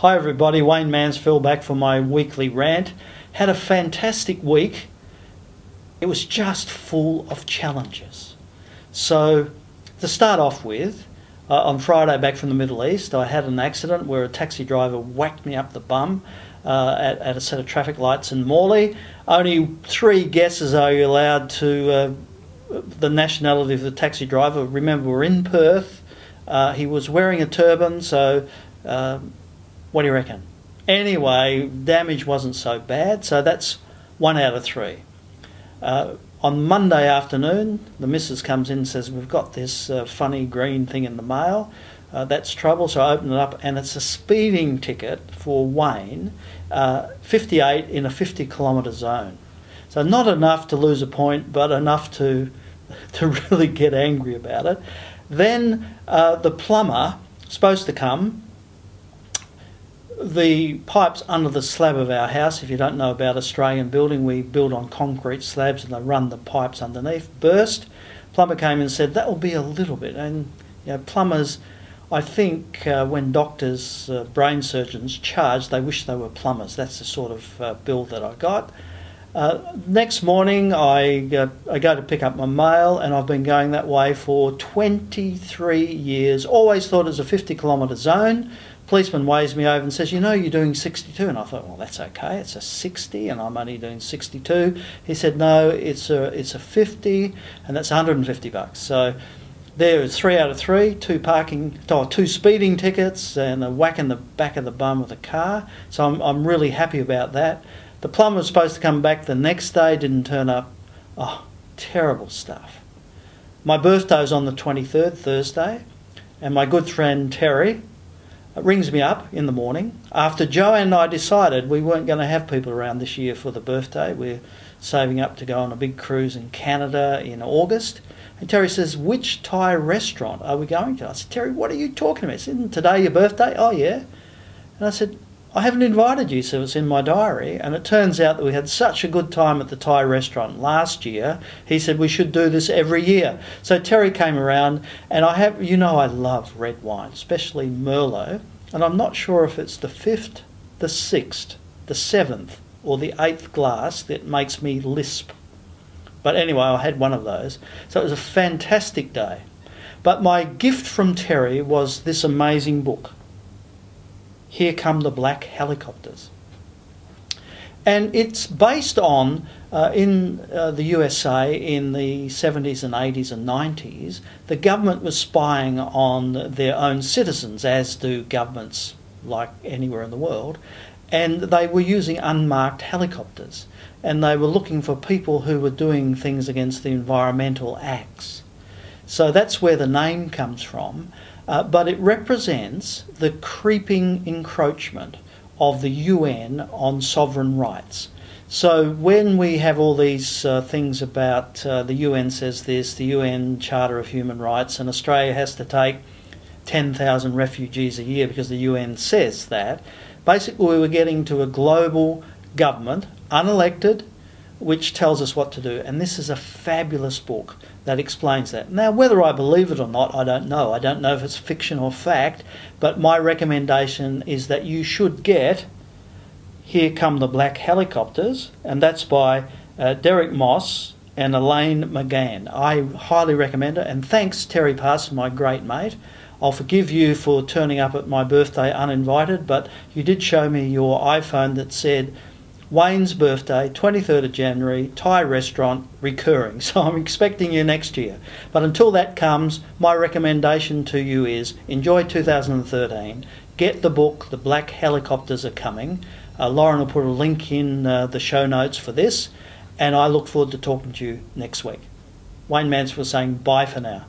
Hi everybody, Wayne Mansfield back for my weekly rant. Had a fantastic week. It was just full of challenges. So to start off with, on Friday back from the Middle East, I had an accident where a taxi driver whacked me up the bum at a set of traffic lights in Morley. Only 3 guesses are you allowed to the nationality of the taxi driver. Remember, we're in Perth. He was wearing a turban, so what do you reckon? Anyway, damage wasn't so bad, so that's 1 out of 3. On Monday afternoon, the missus comes in and says, we've got this funny green thing in the mail. That's trouble, so I open it up, and it's a speeding ticket for Wayne, 58 in a 50-kilometre zone. So not enough to lose a point, but enough to really get angry about it. Then the plumber, supposed to come. The pipes under the slab of our house, if you don't know about Australian building, we build on concrete slabs and they run the pipes underneath, burst. Plumber came and said that will be a little bit. And you know, plumbers, I think when doctors, brain surgeons charge, they wish they were plumbers. That's the sort of bill that I got. Next morning I go to pick up my mail, and I've been going that way for 23 years. Always thought it was a 50-kilometre zone. Policeman waves me over and says, you know, you're doing 62. And I thought, well, that's okay, it's a 60 and I'm only doing 62. He said, no, it's a 50 and that's 150 bucks. So there is 3 out of 3, 2 speeding tickets and a whack in the back of the bum with a car. So I'm really happy about that. The plumber was supposed to come back the next day, didn't turn up. Oh, terrible stuff. My birthday was on the 23rd, Thursday, and my good friend Terry rings me up in the morning after Joanne and I decided we weren't going to have people around this year for the birthday. We're saving up to go on a big cruise in Canada in August. And Terry says, which Thai restaurant are we going to? I said, Terry, what are you talking about? Isn't today your birthday? Oh, yeah. And I said, I haven't invited you, so it's in my diary. And it turns out that we had such a good time at the Thai restaurant last year. He said we should do this every year. So Terry came around, and you know I love red wine, especially Merlot. And I'm not sure if it's the 5th, the 6th, the 7th, or the 8th glass that makes me lisp. But anyway, I had one of those. So it was a fantastic day. But my gift from Terry was this amazing book, Here Come the Black Helicopters. And it's based on, in the USA in the 70s and 80s and 90s, the government was spying on their own citizens, as do governments like anywhere in the world, and they were using unmarked helicopters, and they were looking for people who were doing things against the environmental acts. So that's where the name comes from. But it represents the creeping encroachment of the UN on sovereign rights. So when we have all these things about the UN says this, the UN Charter of Human Rights, and Australia has to take 10,000 refugees a year because the UN says that, basically we were getting to a global government, unelected, which tells us what to do. And this is a fabulous book that explains that. Now, whether I believe it or not, I don't know. I don't know if it's fiction or fact, but my recommendation is that you should get Here Come the Black Helicopters, and that's by Derek Moss and Elaine McGann. I highly recommend it, and thanks Terry Parson, my great mate. I'll forgive you for turning up at my birthday uninvited, but you did show me your iPhone that said Wayne's birthday, 23rd of January, Thai restaurant, recurring. So I'm expecting you next year. But until that comes, my recommendation to you is enjoy 2013. Get the book, The Black Helicopters Are Coming. Lauren will put a link in the show notes for this. And I look forward to talking to you next week. Wayne Mansfield saying bye for now.